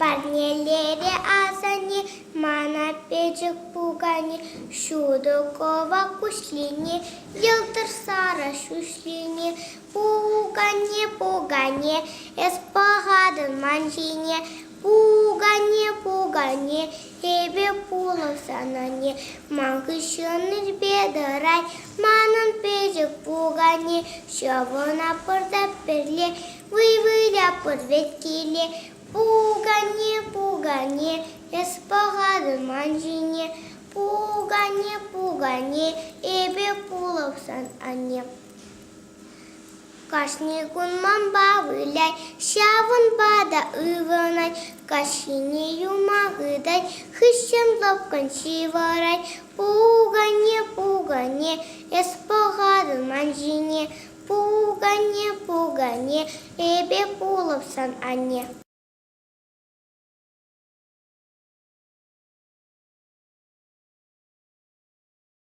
Парнелері азані, мана печек пугані, шуду кова кушліні, елтер сара шушліні, пугане, пугане, эспагадын манжине, пугане, пугане, эбе пулов санане, маңғышыныр бедырай, манын печек пугане, шовына пырдап бірле, вый-выйля пырветкеле, пугане, пугане, эспагадын манжине, пугане, пугане, эбе пулов санане. Кашнигун мамба выляй, шавын бада ывынай, кашине юмағыдай, хыщен лопкан шиварай, пугане, пугане, эспагадын манжине, пугане, пугане, эбе пулов санане.